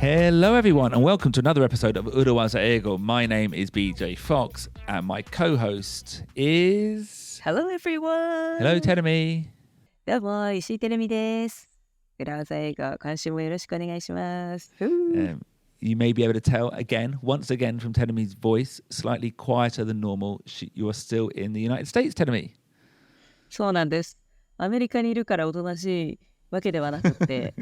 Hello everyone and welcome to another episode of 裏技英語. My name is BJ Fox and my co-host is... Hello everyone! Hello Terumi! どうも、石井てるみです。裏技英語、今週もよろしくお願いします。You may be able to tell once again from Terumi's voice, slightly quieter than normal. You are still in the United States, Terumi. そうなんです。アメリカにいるからおとなしいわけではなくて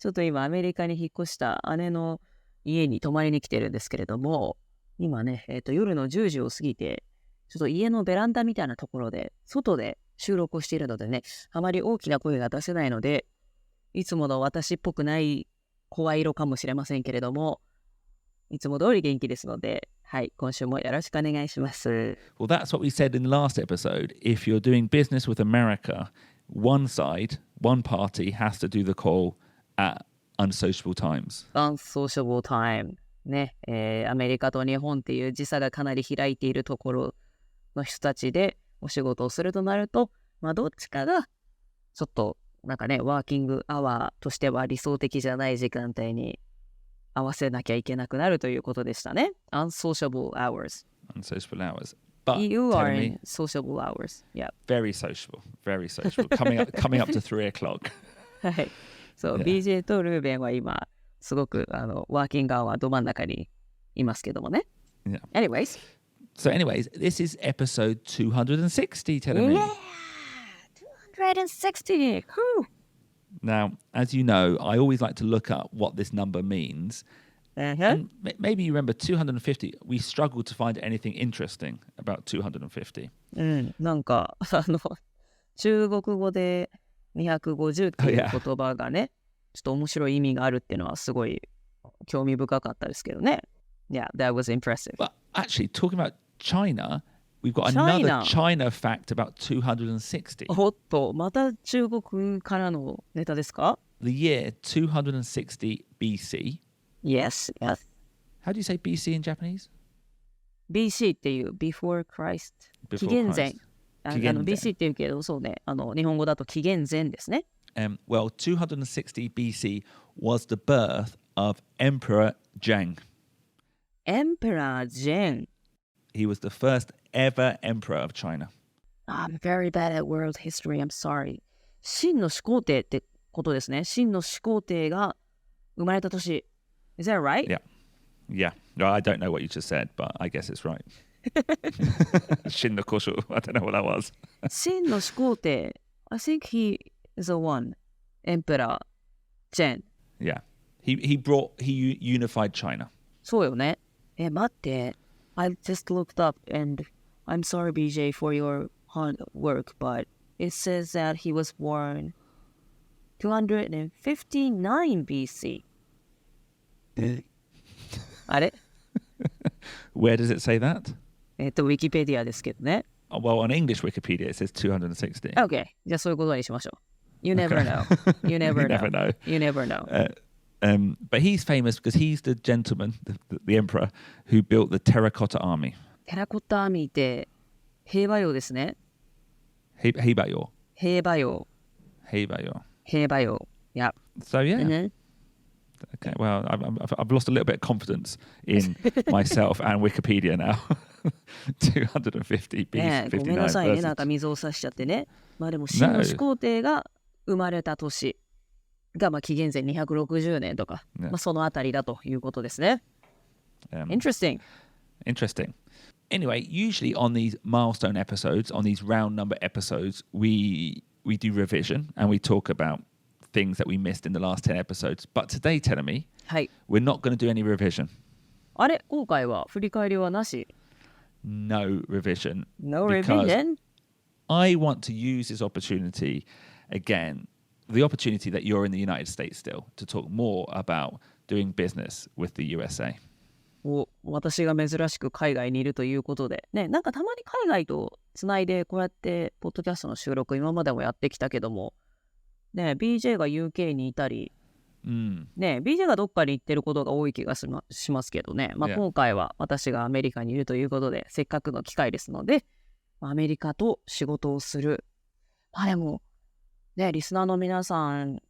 ちょっと今アメリカに引っ越した姉の家に泊まりに来てるんですけれども、今ね、夜の10時を過ぎて、ちょっと家のベランダみたいなところで外で収録をしているのでね、あまり大きな声が出せないので、いつもの私っぽくない声色かもしれませんけれども、いつも通り元気ですので、はい、今週もよろしくお願いします。Well, that's what we said in the last episode. If you're doing business with America, one party has to do the call at unsociable times. Unsociable time. ね、アメリカと日本っていう時差がかなり開いているところの人たちでお仕事をするとなると、どっちかがちょっとなんかね、ワーキングアワーとしては理想的じゃない時間帯に合わせなきゃいけなくなるということでしたね。Unsociable hours. Unsociable hours. But you are in sociable hours. Yeah. Very sociable. coming up to 3 o'clock. はい。そう、BJ とルーベンは今、すごくワーキングアワーど真ん中にいますけどもね。Yeah. Anyways, this is episode 260, Terumi. Yeah! 260! Whew. Now, as you know, I always like to look up what this number means. And maybe you remember 250. We struggled to find anything interesting about 250. なんか中国語で250っていう言葉がね、ちょっと面白い意味があるっていうのはすごい興味深かったですけどね。Yeah, that was impressive. But actually, talking about China, we've got another China fact about 260. おっと、また中国からのネタですか？ The year 260 BC. Yes. How do you say BC in Japanese? BC っていう Before Christ. 紀元前。BC っていうけど、そうね、日本語だと紀元前ですね。Well, 260 BC was the birth of Emperor Zheng. Emperor Zheng. He was the first ever emperor of China. I'm very bad at world history. I'm sorry. 秦の始皇帝ってことですね。秦の始皇帝が生まれた年。Is that right? Yeah. Well, I don't know what you just said, but I guess it's right. 秦の古書. I don't know what that was. 秦の始皇帝. I think he is the one. Emperor Zheng. Yeah. He unified China. そうよね。待って。I just looked up and I'm sorry, BJ, for your hard work, but it says that he was born 259 BC. あれ Where does it say that? ウィキペディアですけどね。Well, on English Wikipedia it says 260. Okay, じゃあそういうことにしましょう。You never know. You never know. You never know. But he's famous because he's the gentleman, the emperor, who built the terracotta army. テラコッタアーミーって兵馬俑ですね。兵馬俑. Yep. So yeah. Okay, well, I've lost a little bit of confidence in myself and Wikipedia now. 250 BC 59 ごめんなさいね、なんか水を差しちゃってね。でも秦の始皇帝が生まれた年が紀元前260年とか、そのあたりだということですね。Interesting. Anyway, usually on these milestone episodes, on these round number episodes, we do revision and we talk about things that we missed in the last 10 episodes. But today, Terumi, we're not going to do any revision. あれ、今回は振り返りはなし？ No revision. No revision? I want to use this opportunity again, the opportunity that you're in the United States still, to talk more about doing business with the USA. 私が珍しく海外にいるということで、ね、なんかたまに海外とつないでこうやってポッドキャストの収録今までもやってきたけども、ね、BJ が UK にいたり、ね、BJ がどっかに行ってることが多い気がしますけどね、今回は私がアメリカにいるということで、せっかくの機会ですので、アメリカと仕事をする。でも、ね、リスナーの皆さん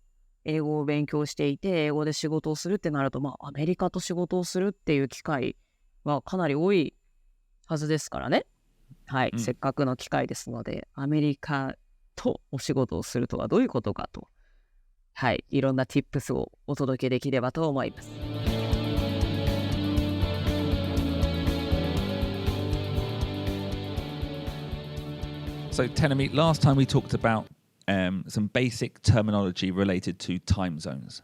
英語を勉強していて英語で仕事をするってなると、アメリカと仕事をするっていう機会はかなり多いはずですからね。はい、せっかくの機会ですので、アメリカとお仕事をするとはどういうことかと、はい、いろんな tips をお届けできればと思います。So, Terumi, last time we talked about some basic terminology related to time zones.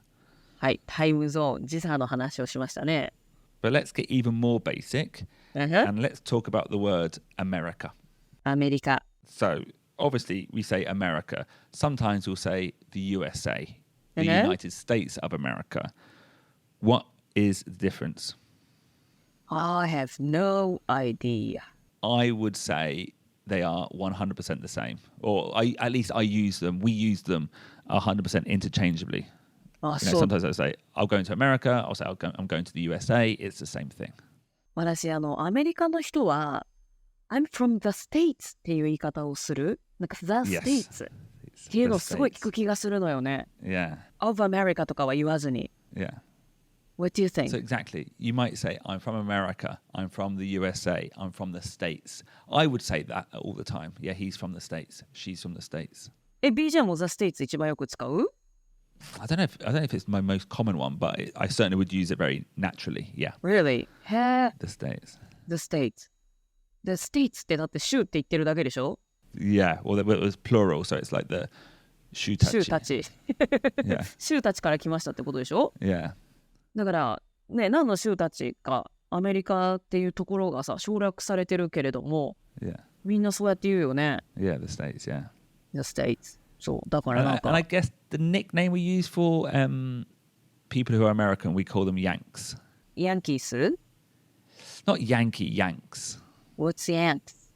はい、タイムゾーン、時差の話をしましたね。But let's get even more basic, and let's talk about the word America. アメリカ。 So, obviously, we say America. Sometimes we'll say the USA, the United States of America. What is the difference? I have no idea. I would say they are 100% the same. Or at least I use them. We use them 100% interchangeably. Sometimes I'll say, I'll go into America. I'll say, I'm going to the USA. It's the same thing. 私、アメリカの人は、I'm from the States っていう言い方をする。なんか The States っていうのをすごい聞く気がするのよね。Yeah. Of America とかは言わずに。Yeah. What do you think? So exactly. You might say, I'm from America. I'm from the USA. I'm from the States. I would say that all the time. Yeah, he's from the States. She's from the States. BJ も The States 一番よく使う？ I don't know if it's my most common one, but I certainly would use it very naturally. Yeah. Really? The States. The States. The States ってだって州って言ってるだけでしょ？ Yeah. Well, it was plural, so it's like the 州たち。州たち。Yeah. 州たちから来ましたってことでしょ？ Yeah. だからね、何の州たちかアメリカっていうところがさ省略されてるけれども、Yeah. みんなそうやって言うよね。Yeah, the States, yeah. The States. そうだからなんか。And I guess the nickname we use for people who are American, we call them Yanks. ヤンキース？ Not Yankee, Yanks. What's Yanks?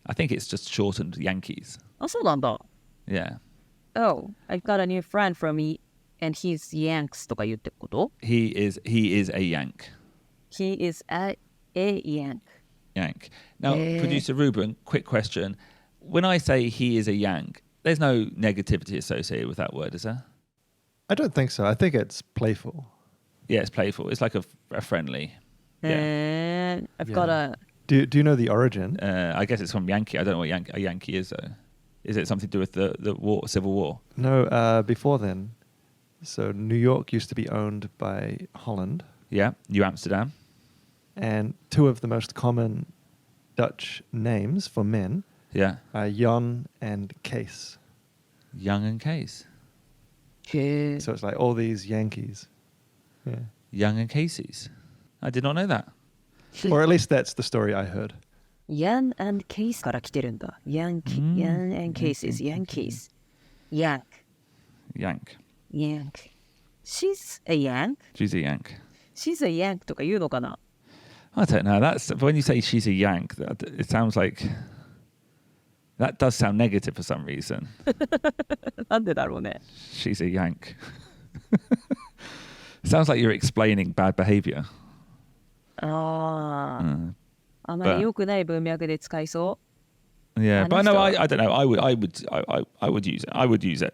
I think it's just shortened Yankees. あ、そうなんだ。Yeah. Oh, I've got a new friend from me and he's Yanks とか言ってこと？ He is a Yank. He is a Yank. Yank. Now, producer Ruben, quick question. When I say he is a Yank, there's no negativity associated with that word, is there? I don't think so. I think it's playful. Yeah, it's playful. It's like a friendly. Yeah. I've got a... Do you know the origin? I guess it's from Yankee. I don't know what a Yankee is, though. Is it something to do with the war, Civil War? No, before then. So New York used to be owned by Holland. Yeah, New Amsterdam. And two of the most common Dutch names for men are Jan and Kees. Young and Case. So it's like all these Yankees. Yeah. Young and Casey's. I did not know that. Or at least that's the story I heard. Yan and Case から来てるんだ。Yan and Cases. Yankees. Yank. Yank. Yank. She's a Yank? She's a Yank. She's a Yank とか言うのかな？ I don't know. That's when you say she's a Yank, it sounds like that does sound negative for some reason. なんでだろうね。She's a Yank. Sounds like you're explaining bad behavior. あまり良くない文脈で使いそう。 Yeah, but no, I don't know. I would use it. I would use it.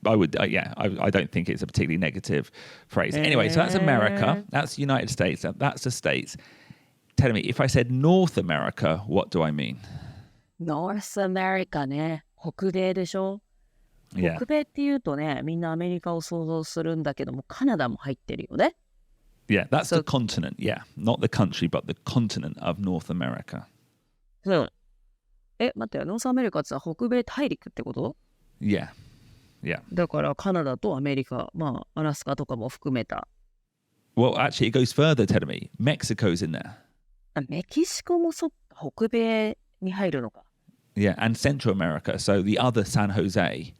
But, I don't think it's a particularly negative phrase. Anyway, so that's America. That's the United States. That's the States. Tell me, if I said North America, what do I mean? North America ね。北米でしょ？ Yeah. 北米っていうとね、みんなアメリカを想像するんだけども、カナダも入ってるよね。Yeah, that's the continent. Yeah, not the country, but the continent of North America. そう。待ってよ、ノースアメリカって北米大陸ってこと？ Yeah, yeah. だからカナダとアメリカ、アラスカとかも含めた。Well, actually, it goes further, Terumi. Mexico's in there. メキシコも北米に入るのか。Yeah, and Central America. So the other San Jose,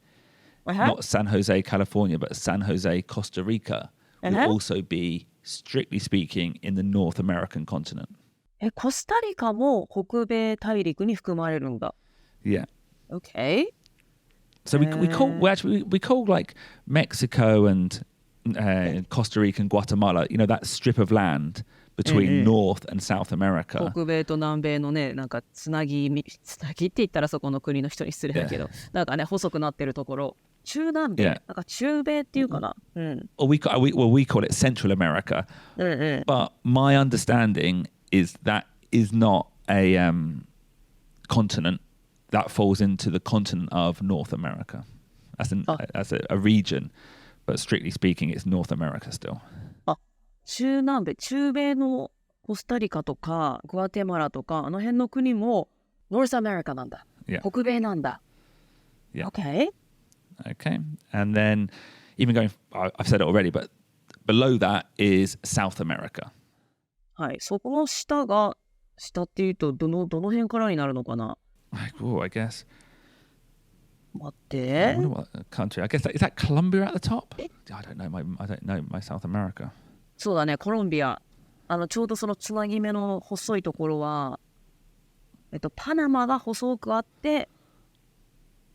not San Jose, California, but San Jose, Costa Rica, will also be, strictly speaking, in the North American continent. コスタリカも北米大陸に含まれるんだ。Yeah. Okay. So we call like Mexico and Costa Rica and Guatemala, that strip of land between North and South America. 北米と南米のね、なんかつなぎって言ったらそこの国の人に失礼だけど、なんかね、細くなってるところ。中南米、なんか中米っていうかな。Well, we call it Central America. But my understanding is that is not a continent that falls into the continent of North America. As a region. But strictly speaking, it's North America still. 中南米、中米のコスタリカとかグアテマラとかあの辺の国も North America なんだ。北米なんだ。Okay. And then even going, I've said it already, but below that is South America. はい、そこの下っていうとどの辺からになるのかな。I guess. 待って。I wonder what country. I guess is that Colombia at the top? I don't know my South America. そうだね、コロンビア。ちょうどそのつなぎ目の細いところは、パナマが細くあって、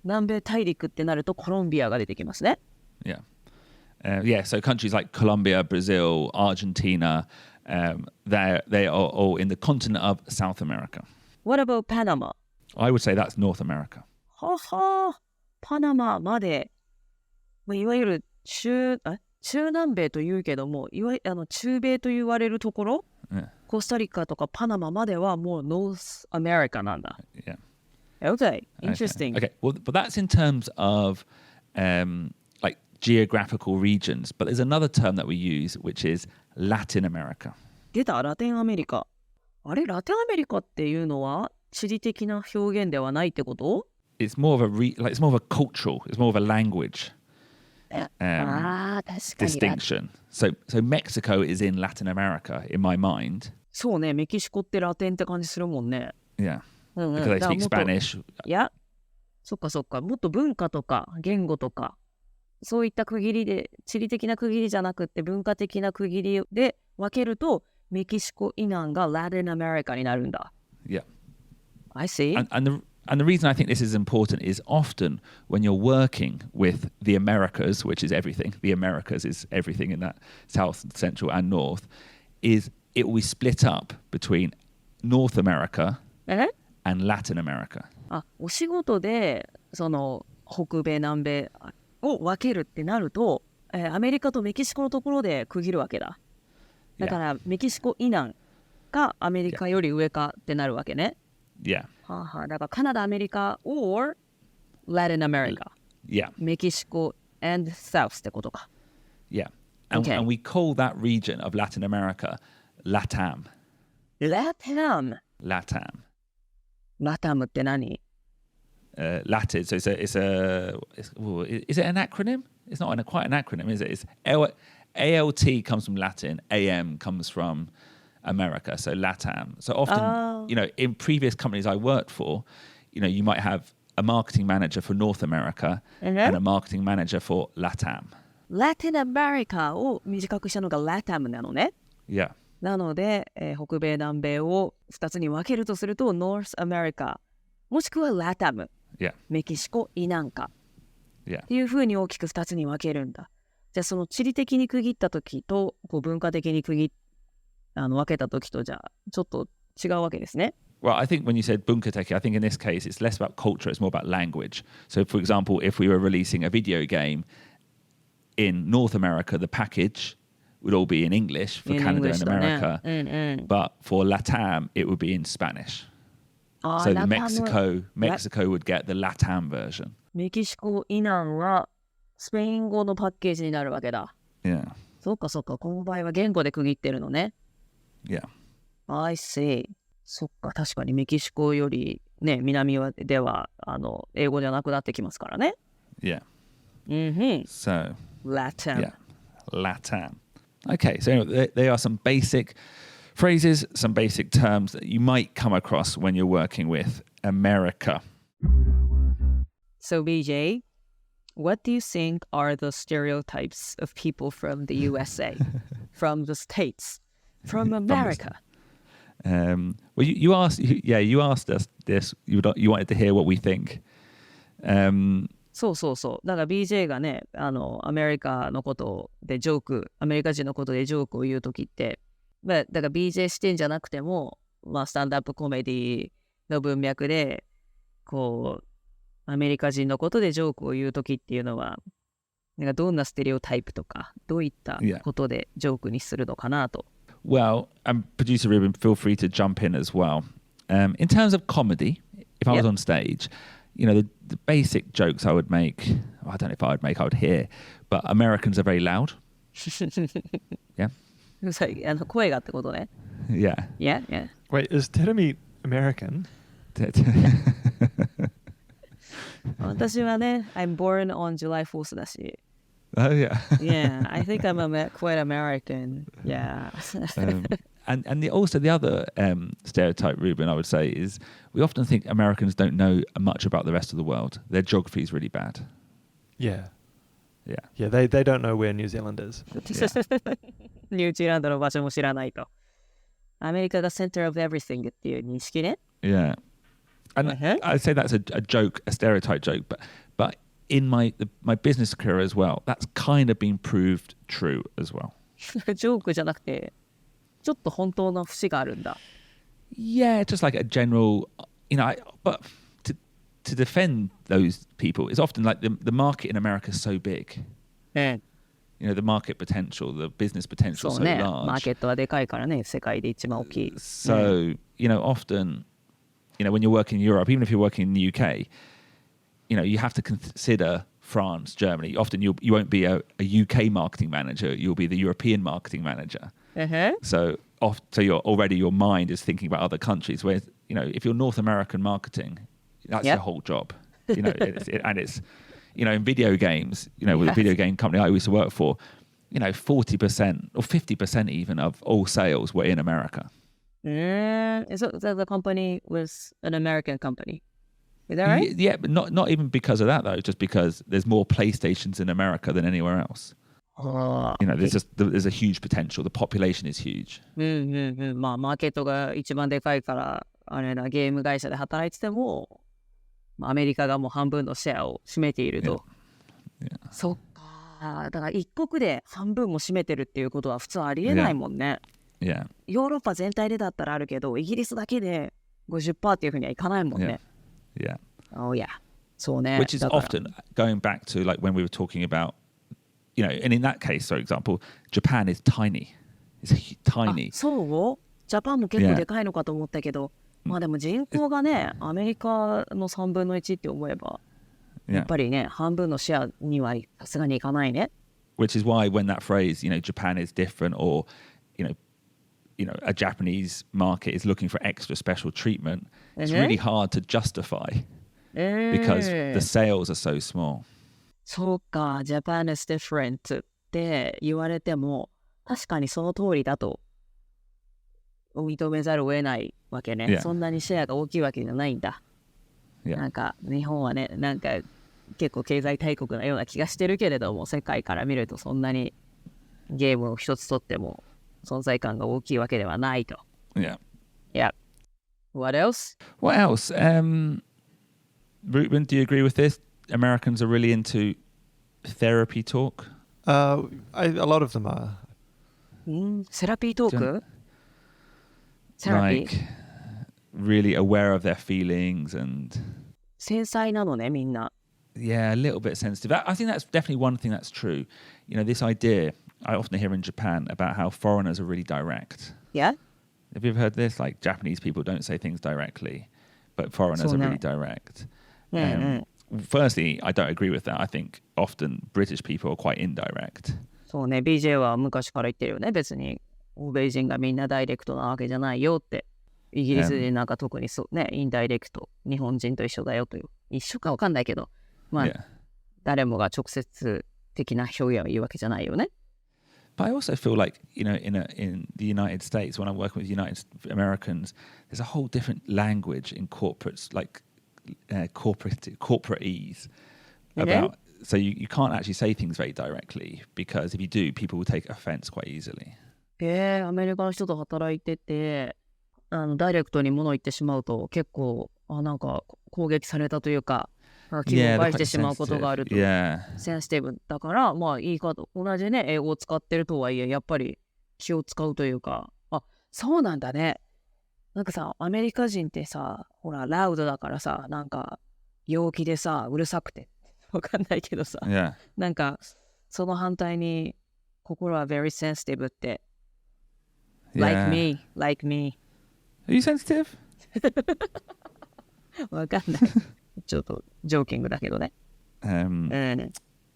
南米大陸ってなるとコロンビアが出てきますね。Yeah. So countries like Colombia, Brazil, Argentina, they are all in the continent of South America. What about Panama? I would say that's North America. はは、パナマまで、いわゆる中南米というけども、中米と言われるところ、コスタリカとかパナマまではもう North America なんだ。Yeah. Okay, interesting. Okay. Well, but that's in terms of like geographical regions. But there's another term that we use, which is Latin America. 出た、ラテンアメリカ。あれ、ラテンアメリカっていうのは地理的な表現ではないってこと？ It's more of a it's more of a cultural. It's more of a language distinction. So Mexico is in Latin America in my mind. そうね、メキシコってラテンって感じするもんね。Yeah. Because they speak Spanish. いや、そっか。もっと文化とか言語とか、そういった区切りで、地理的な区切りじゃなくて文化的な区切りで分けると、メキシコ以南がラテンアメリカになるんだ。Yeah. I see. And the reason I think this is important is often when you're working with the Americas, which is everything, the Americas is everything in that South, Central and North, is it will be split up between North America and Latin America. お仕事でその北米南米を分けるってなると、アメリカとメキシコのところで区切るわけだ。だからメキシコ以南かアメリカより上かってなるわけね。Yeah. だからカナダ、アメリカ or Latin America. Yeah. メキシコ and South ってことか。Yeah. And we call that region of Latin America LATAM. LATAM. LATAM って何Latin. So is it an acronym? It's not quite an acronym, is it? It's ALT comes from Latin, AM comes from America, so LATAM. So often, in previous companies I worked for, you might have a marketing manager for North America and a marketing manager for LATAM. Latin America を短くしたのが LATAM なのね。Yeah. なので、北米南米を2つに分けるとすると North America もしくは LATAM、メキシコ以南か、っていうふうに大きく2つに分けるんだ。じゃあその地理的に区切った時と文化的に分けた時とじゃあちょっと違うわけですね。Well, I think when you said bunkateki, I think in this case it's less about culture, it's more about language. So for example, if we were releasing a video game in North America, the package would all be in English for Canada and America. But for LATAM, it would be in Spanish. So Mexico would get the LATAM version. メキシコ以南はスペイン語のパッケージになるわけだ。Yeah. そうか。この場合は言語で区切ってるのね。Yeah. I see. そっか、確かにメキシコよりね、南では英語じゃなくなってきますからね。Yeah. So, LATAM. Yeah. LATAM. Okay, so anyway, there are some basic phrases, some basic terms that you might come across when you're working with America. So, BJ, what do you think are the stereotypes of people from the USA, from the States, from America? Well, you asked us this. You wanted to hear what we think. そう。だから BJ がね、アメリカのことでアメリカ人のことでジョークを言うときって、だから BJ 視点じゃなくても、スタンダップコメディの文脈で、アメリカ人のことでジョークを言うときっていうのは、なんかどんなステレオタイプとか、どういったことでジョークにするのかなと。Well, producer Ruben, feel free to jump in as well. In terms of comedy, if I was on stage, you know, the basic jokes I would make, I don't know if I would make, I would hear, but Americans are very loud. Yeah. 声がってことね。Yeah. Yeah, yeah. Wait, is Terumi American? 私はね、I'm born on July 4th だし。Oh, yeah. Yeah, I think I'm quite American. Yeah. And also the other stereotype, Ruben, I would say, is we often think Americans don't know much about the rest of the world. Their geography is really bad. Yeah. Yeah. Yeah, they don't know where New Zealand is. ニュージーランドの場所も知らないと。アメリカが center of everything っていう認識ね。Yeah. And I'd say that's a joke, a stereotype joke, but in my business career as well, that's kind of been proved true as well. ジョークじゃなくて、ちょっと本当の節があるんだ。Yeah, just like a general, you know, but to defend those people, it's often like the market in America is so big. You know, the market potential, the business potential is so large. マーケットはでかいからね、世界で一番大きい。So, you know, often, you know, when you're working in Europe, even if you're working in the UK, you know, you have to consider France, Germany. Often you won't be a UK marketing manager, you'll be the European marketing manager. So your mind is thinking about other countries. Whereas, you know, if you're North American marketing, that's your whole job. You know, it's you know, in video games, you know, with a video game company I used to work for, you know, 40% or 50% even of all sales were in America. So the company was an American company. Is that right? Yeah, but not even because of that though, just because there's more PlayStations in America than anywhere else. You know, there's a huge potential. The population is huge. まあマーケットが一番でかいからあれだ、ゲーム会社で働いててもアメリカがもう半分のシェアを占めていると。そっか。だから一国で半分も占めてるっていうことは普通ありえないもんね。ヨーロッパ全体でだったらあるけど、イギリスだけで 50% っていうふうにはいかないもんね。Yeah. Oh yeah. そうね。Which is often going back to like when we were talking about, you know, and in that case, for example, Japan is tiny. It's tiny. そう？ジャパンも結構でかいのかと思ったけど、まあでも人口がね、アメリカの3分の1って思えば、やっぱりね、半分のシェアにはさすがにいかないね。Which is why when that phrase, you know, Japan is different, or you know, a Japanese market is looking for extra special treatment, it's really hard to justify because the sales are so small. そうか、Japan is different って言われても、確かにその通りだと認めざるを得ないわけね。そんなにシェアが大きいわけじゃないんだ。なんか日本はね、なんか結構経済大国なような気がしてるけれども、世界から見るとそんなにゲームを一つ取っても存在感が大きいわけではないと。Yeah. What else? What else? Ruben, do you agree with this? Americans are really into therapy talk. A lot of them are. セラピートーク？Like really aware of their feelings and 繊細なのね、みんな。Yeah, a little bit sensitive. I think that's definitely one thing that's true. You know, this idea I often hear in Japan about how foreigners are really direct. Yeah? Have you ever heard this? Like Japanese people don't say things directly, but foreigners are really direct. Firstly, I don't agree with that. I think often British people are quite indirect. そうね、BJ は昔から言ってるよね。別に欧米人がみんなダイレクトなわけじゃないよって。イギリス人なんか特にそうね、インダイレクト、日本人と一緒だよという。一緒かわかんないけど、まあ、誰もが直接的な表現を言うわけじゃないよね。But I also feel like, you know, in the United States, when I'm working with United Americans, there's a whole different language in corporates, like corporate-ese about, so you can't actually say things very directly because if you do, people will take offense quite easily. アメリカの人と働いてて、ダイレクトに物を言ってしまうと結構なんか攻撃されたというか、気分を害してしまうことがあると。センシティブだから、まあ言い方同じね、英語を使ってるとはいえ、やっぱり気を使うというか、そうなんだね。なんかさ、アメリカ人ってさ、ほら、ラウドだからさ、なんか、陽気でさ、うるさくて。わかんないけどさ。Yeah. なんか、その反対に、心は very sensitive って。Like me, like me. Are you sensitive? わかんない。ちょっとジョーキングだけどね。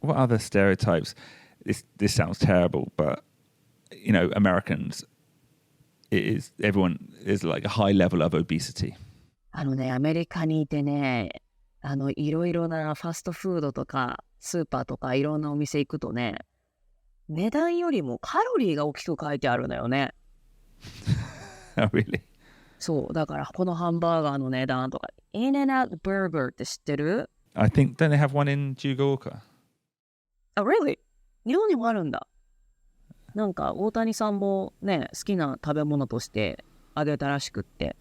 What other stereotypes? This sounds terrible, but you know, Americans, everyone is like a high level of obesity. アメリカにいてね、いろいろなファストフードとかスーパーとかいろんなお店行くとね、値段よりもカロリーが大きく書いてあるのよね。Oh, really? そう、だからこのハンバーガーの値段とか、In-N-Out Burger って知ってる？ I think, don't they have one in Fukuoka? Oh, really? 日本にもあるんだ。なんか大谷さんもね、好きな食べ物としてあげたらしくって、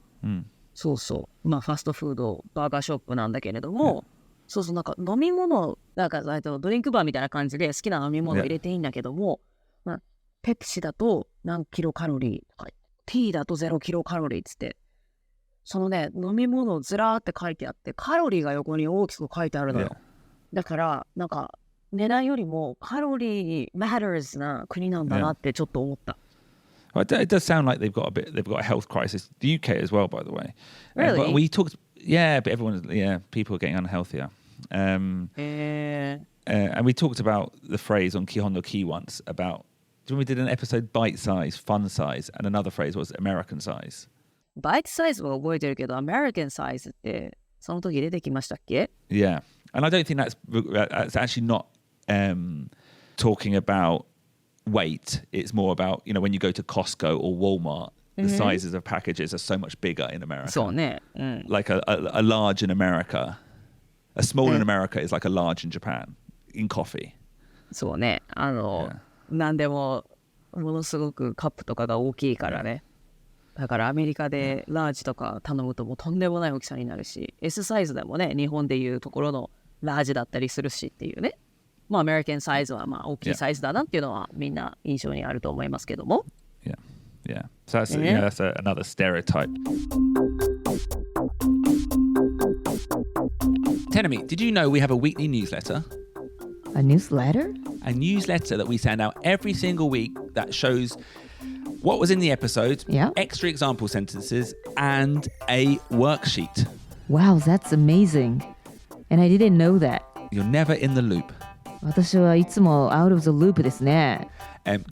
そうそう、まあファストフードバーガーショップなんだけれども、そうそう、なんか飲み物、なんかドリンクバーみたいな感じで好きな飲み物入れていいんだけども、まあ、ペプシだと何キロカロリーとか、ティーだと0キロカロリーっつって、そのね、飲み物ずらーって書いてあって、カロリーが横に大きく書いてあるのよ。だから、なんか、値段よりもカロリー matters な国なんだなってちょっと思った。Well, it does sound like they've got a health crisis. The UK as well, by the way. Really? But we talked, but people are getting unhealthier. And we talked about the phrase on 基本のKEY once about, when we did an episode bite size, fun size, and another phrase was American size. Bite size は覚えてるけど、American size ってその時出てきましたっけ？ Yeah. And I don't think that's actually not talking about weight. It's more about, you know, when you go to Costco or Walmart, the sizes of packages are so much bigger in America. そうね。Like a large in America, a small in America is like a large in Japan, in coffee. そうね。なんでもものすごくカップとかが大きいからね。だからアメリカでラージとか頼むともうとんでもない大きさになるし、S サイズでもね、日本でいうところのラージだったりするしっていうね。まあアメリカンサイズはまあ大きいサイズだなっていうのはみんな印象にあると思いますけども。Yeah. So that's, that's another stereotype. Terumi, did you know we have a weekly newsletter? A newsletter? A newsletter that we send out every single week that shows what was in the episode, extra example sentences, and a worksheet. Wow, that's amazing. And I didn't know that. You're never in the loop. 私はいつも out of the loop ですね。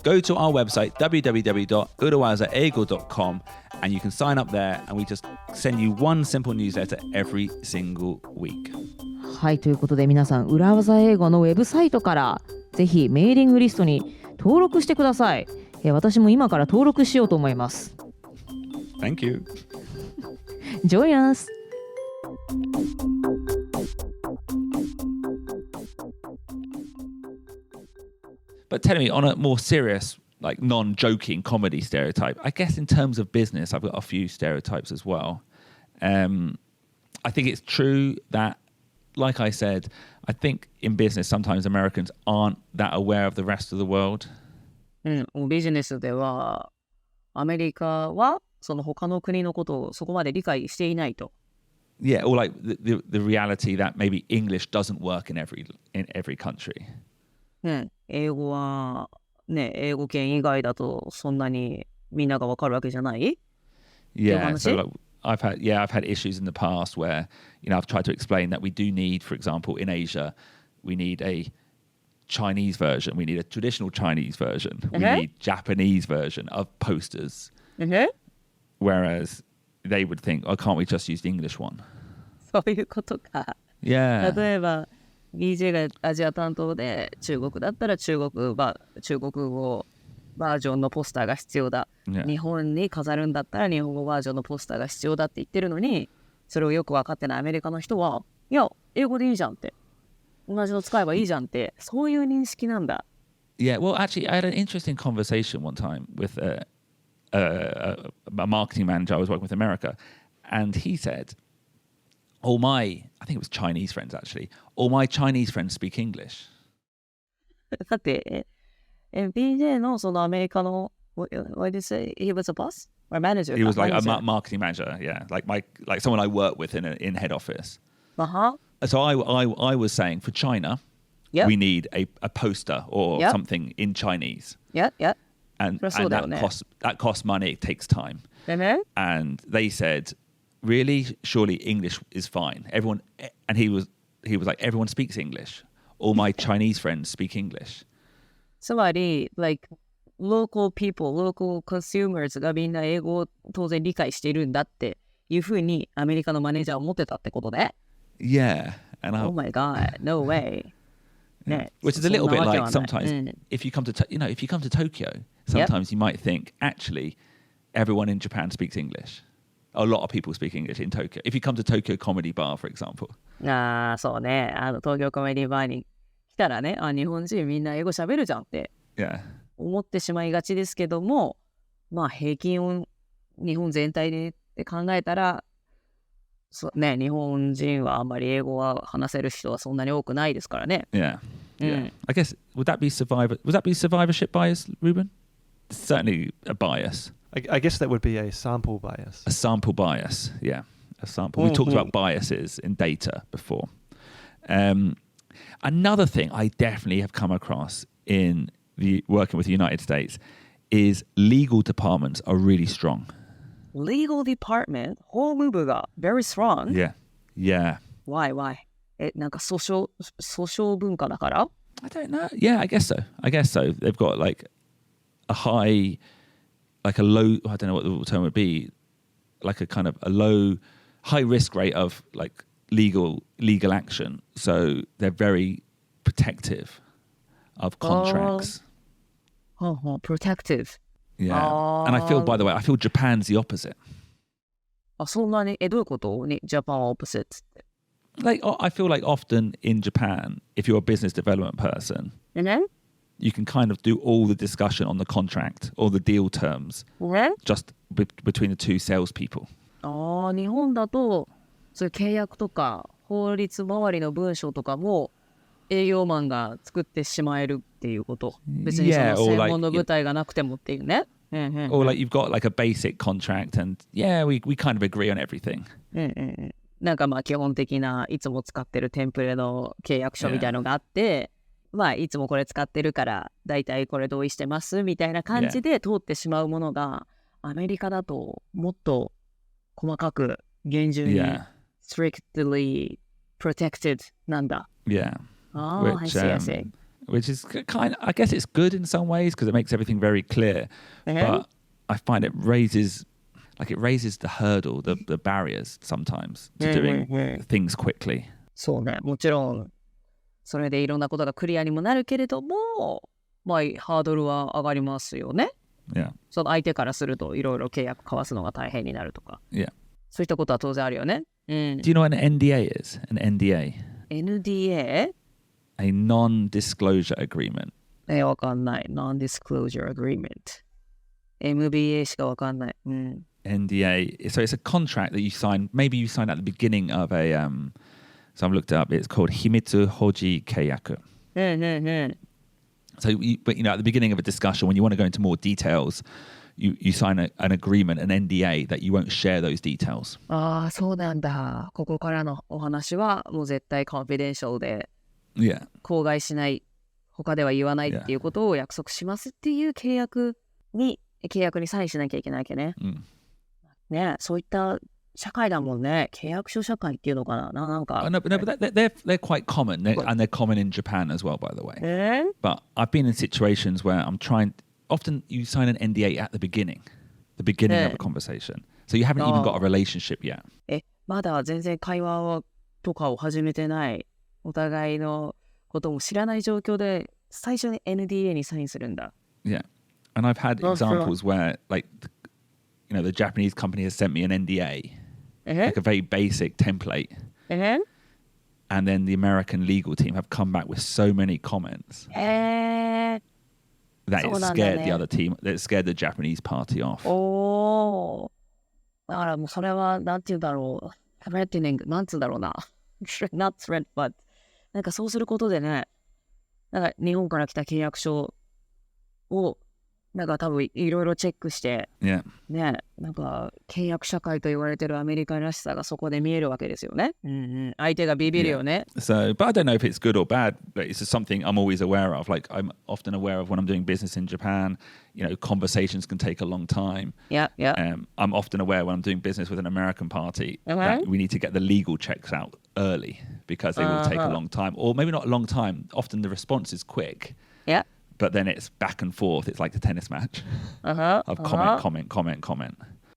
Go to our website, www.urawazaeigo.com, and you can sign up there, and we just send you one simple newsletter every single week. はい、ということで皆さん、裏技英語のウェブサイトからぜひメーリングリストに登録してください。私も今から登録しようと思います。Thank you. Join us. But tell me, on a more serious, like non-joking comedy stereotype, I guess in terms of business, I've got a few stereotypes as well. I think it's true that, like I said, I think in business sometimes Americans aren't that aware of the rest of the world. ビジネスではアメリカはその他の国のことをそこまで理解していないと。Yeah, or like the reality that maybe English doesn't work in every country. 英語はね、英語圏以外だとそんなにみんながわかるわけじゃない？ Yeah, so like, I've had issues in the past where, you know, I've tried to explain that we do need, for example, in Asia, we need a Chinese version, we need a traditional Chinese version, we need Japanese version of posters. Whereas they would think, oh, can't we just use the English one? そういうことか。Yeah. 例えば BJ がアジア担当で中国だったら中国語バージョンのポスターが必要だ、日本に飾るんだったら日本語バージョンのポスターが必要だって言ってるのに、それをよく分かってないアメリカの人は、いや英語でいいじゃんって、同じの使えばいいじゃんって、そういう認識なんだ。Yeah, well, actually, I had an interesting conversation one time with a marketing manager I was working with in America, and he said, I think it was Chinese friends actually, all my Chinese friends speak English. だって、BJ のそのアメリカの what did you say? He was a boss or manager? He was like a marketing manager, yeah, like someone I work with in head office. So I was saying for China, we need a poster or something in Chinese. And that costs money, it takes time. And they said, really? Surely English is fine. Everyone, and he was like, everyone speaks English. All my Chinese friends speak English. つまり、like, local people, local consumers がみんな英語を当然理解しているんだっていうふうにアメリカのマネージャーは思ってたってことね。Yeah. And oh my God, no way. Yeah. Which is a little bit like sometimes if you come to Tokyo, sometimes you might think, actually, everyone in Japan speaks English. A lot of people speak English in Tokyo. If you come to Tokyo Comedy Bar, for example. そうね。東京コメディバーに来たらね、日本人みんな英語喋るじゃんって思ってしまいがちですけども、まあ平均を日本全体でって考えたら、ね、日本人はあんまり英語は話せる人はそんなに多くないですからね。Yeah. I guess, would that be survivorship bias, Ruben? Certainly a bias. I guess that would be a sample bias. A sample bias, yeah. A sample. We talked about biases in data before. Another thing I definitely have come across in working with the United States is legal departments are really strong. Legal department? 法務部が very strong? Yeah. Why? なんか訴訟文化だから? I don't know. Yeah, I guess so. They've got like a high, like a low, I don't know what the term would be, like a kind of a low, high risk rate of like legal action. So they're very protective of contracts. Protective. Yeah. And I feel, by the way, Japan's the opposite. そんなにどういうことに Japan opposite って Like, I feel like often in Japan, if you're a business development person, you can kind of do all the discussion on the contract or the deal terms just between the two salespeople. 日本だとそういう契約とか法律周りの文章とかも営業マンが作ってしまえるっていうこと。別にその専門の舞台がなくてもっていうね。Or like you've got like a basic contract and we kind of agree on everything. なんかまあ基本的ないつも使ってるテンプレの契約書みたいのがあって、まあいつもこれ使ってるからだいたいこれ同意してますみたいな感じで通ってしまうものがアメリカだともっと細かく厳重に strictly protected なんだ。Yeah. I see. Which is kind of, I guess it's good in some ways because it makes everything very clear. But I find it raises the hurdle, the barriers sometimes to doing things quickly. そうね。もちろんそれでいろんなことがクリアにもなるけれども、まあハードルは上がりますよね。Yeah. その相手からするといろいろ契約交わすのが大変になるとか。Yeah. そういったことは当然あるよね。Do you know what an NDA is? An NDA? NDA? A non-disclosure agreement. わかんない。Non-disclosure agreement. MBA しかわかんない。NDA. So it's a contract that you sign. Maybe you sign at the beginning of a. So I've looked it up. It's called Himitsu Hoji Keiyaku. So but at the beginning of a discussion, when you want to go into more details, you sign an agreement, an NDA, that you won't share those details. そうなんだ。ここからのお話はもう絶対コンフィデンシャルで、口外しない、他では言わないっていうことを約束しますっていう契約にサインしなきゃいけないわけね。ね、そういった社会だもんね。契約書社会っていうのかな。なんか。No, but they're quite common, and they're common in Japan as well, by the way. But I've been in situations where I'm trying. Often you sign an NDA at the beginning of a conversation, so you haven't even got a relationship yet. まだ全然会話とかを始めてない、お互いのことも知らない状況で最初に NDA にサインするんだ。Yeah, and I've had examples where, like, the Japanese company has sent me an NDA, like a very basic template, and then the American legal team have come back with so many comments that it scared the other team, that it scared the Japanese party off. だからもうそれはなんて言うんだろう、threatening、なんつうんだろうな、not threat, but なんかそうすることでね、なんか日本から来た契約書をなんか多分いろいろチェックして、Yeah. ね、なんか契約社会と言われてるアメリカらしさがそこで見えるわけですよね。相手がビビるよね。So, but I don't know if it's good or bad. But it's just something I'm always aware of. Like I'm often aware of when I'm doing business in Japan. You know, conversations can take a long time. Yeah. I'm often aware when I'm doing business with an American party that we need to get the legal checks out early because they will take a long time, or maybe not a long time. Often the response is quick. Yeah.But then it's back and forth. It's like the tennis match. Of comment.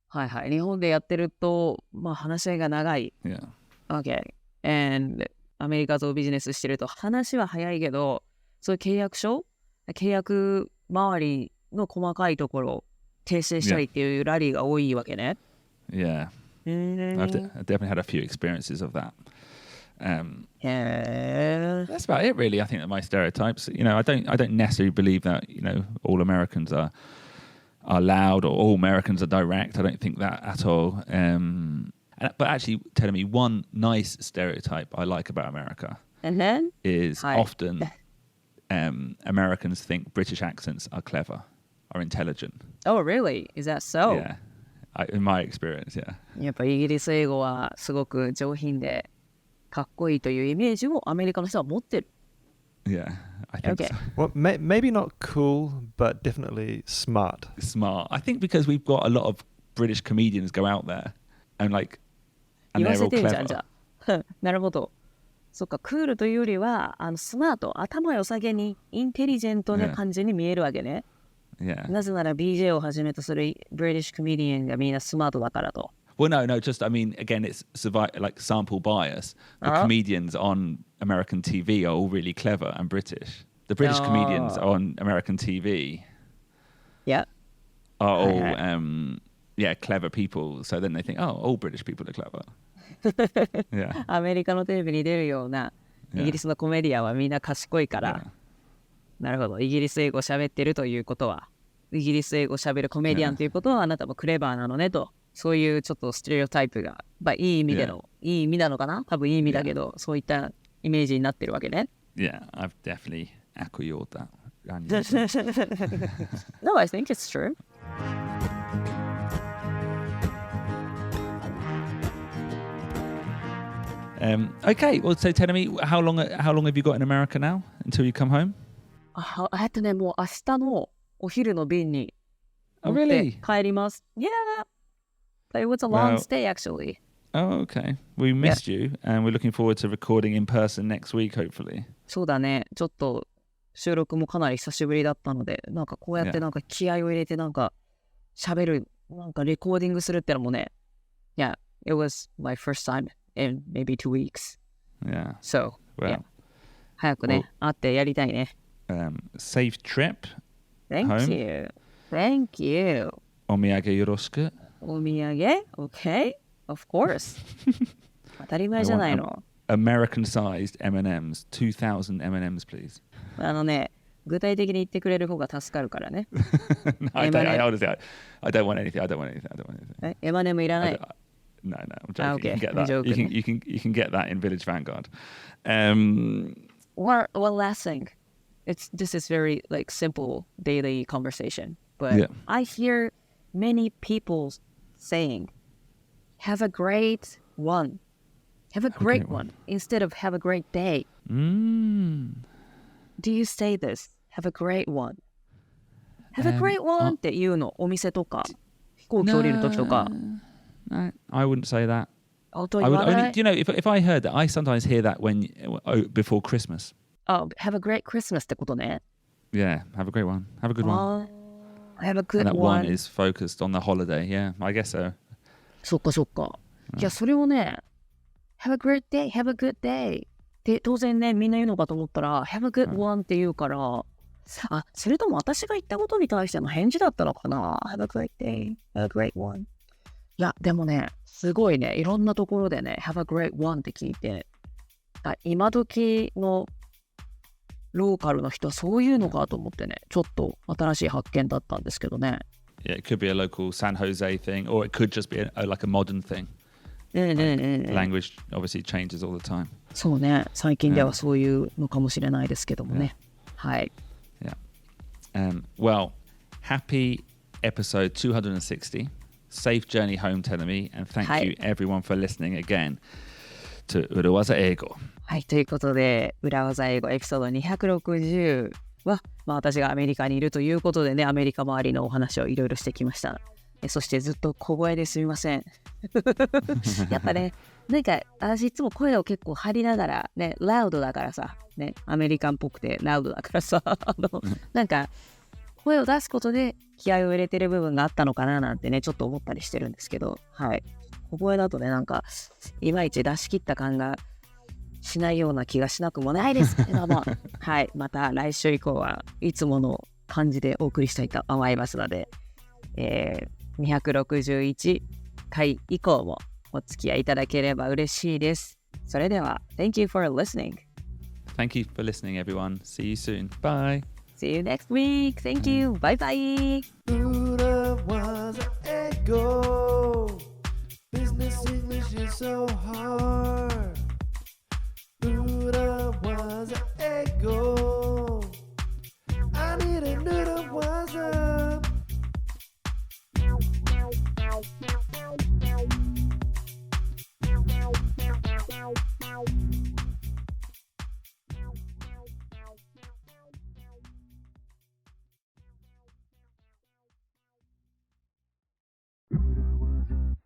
はいはい。日本でやってると、まあ話し合いが長い。Yeah. Okay. And アメリカとビジネスしてると話は早いけど、そういう契約周りの細かいところを訂正したりっていうラリーが多いわけね。Yeah. I've definitely had a few experiences of that.That's about it, really. I think that my stereotypes. You know, I don't necessarily believe that all Americans are loud or all Americans are direct. I don't think that at all. But actually, telling me one nice stereotype I like about America is often Americans think British accents are clever, are intelligent. Oh, really? Is that so? Yeah, in my experience, yeah. やっぱイギリス英語はすごく上品で。かっこいいというイメージをアメリカの人は持ってる。Yeah, I think so. Well, maybe not cool, but definitely smart. Smart. I think because we've got a lot of British comedians go out there and and they're all clever. じゃあなるほど。そっか、クールというよりはスマート、頭良さげにインテリジェントな感じに見えるわけね。Yeah. なぜなら BJ をはじめとするブリティッシュコメディアンがみんなスマートだからと。Well, no, just, I mean, again, it's like sample bias. The comedians on American TV are all really clever and British. The British comedians on American TV are all, clever people. So then they think, all British people are clever. Yeah. アメリカのテレビに出るようなイギリスのコメディアンはみんな賢いから。なるほど。イギリス英語を喋ってるということは、イギリス英語を喋るコメディアンということはあなたもクレバーなのねと。そういうちょっとステレオタイプが、いい意味での、いい意味なのかな多分いい意味だけど、そういったイメージになってるわけね。Yeah, I've definitely echoed that. No, I think it's true. Okay, well, so tell me, how long have you got in America now until you come home? もう明日のお昼の便に乗って帰ります。Yeah.It was a long stay, actually. Oh, okay. We missed you, and we're looking forward to recording in person next week, hopefully. そうだね。ちょっと収録もかなり久しぶりだったので、なんかこうやってなんか気合を入れてなんか喋る、なんかレコーディングするってのもね。Yeah, it was my first time in maybe 2 weeks. Yeah. So,早くね、会ってやりたいね。Safe trip. Thank you. Thank you. お土産よろしく。お土産 ?Okay, of course. 当たり前じゃないの。American-sized M&Ms, 2,000 M&Ms, please. 具体的に言ってくれる方が助かるからね。No, I don't want anything. M&M いらない。No, I'm joking. Okay, you can get that. joking. You can get that in Village Vanguard. One last thing. This is very simple daily conversation, but I hear many people saying, "Have a great one." Have a great one instead of have a great day. Do you say this? Have a great one. Have a great one って言うの。お店とか飛行機降りるときとか。No, I wouldn't say that. I would only, do you know, if I heard that, I sometimes hear that before Christmas. Oh, have a great Christmas ってことね。Yeah, have a great one. Have a good one. Have a good and that one. one is focused on the holiday. Yeah, I guess so. そっかそっか。いや、それをね、Have a great day, have a good day って当然ね、みんな言うのかと思ったら、Have a good one って言うから、それとも私が言ったことに対しての返事だったのかな Have a great day, have a great one いや、でもね、すごいね、いろんなところでね、Have a great one って聞いて、今時のローカルの人はそういうのかと思ってね、ちょっと新しい発見だったんですけどね。Yeah, it could be a local San Jose thing, or it could just be like a modern thing.Language obviously changes all the time. そうね、最近ではそういうのかもしれないですけどもね。はい。Yeah. Well, Happy episode 260. Safe journey home, Terumi. And thank you everyone for listening again to 裏技英語。はい、ということで、裏技英語エピソード260は、私がアメリカにいるということでね、アメリカ周りのお話をいろいろしてきました。そしてずっと小声ですみません。やっぱね、なんか私いつも声を結構張りながらね、ラウドだからさ、ね、アメリカンっぽくてラウドだからさ、なんか声を出すことで気合を入れてる部分があったのかななんてね、ちょっと思ったりしてるんですけど、はい。小声だとね、なんかいまいち出し切った感がしないような気がしなくもないですけども、はい。また来週以降はいつもの感じでお送りしたいと思いますので、261回以降もお付き合いいただければ嬉しいです。それでは、Thank you for listening. Thank you for listening, everyone. See you soon. Bye. See you next week. Thank you. Bye bye. 裏技英語 Business English is so hard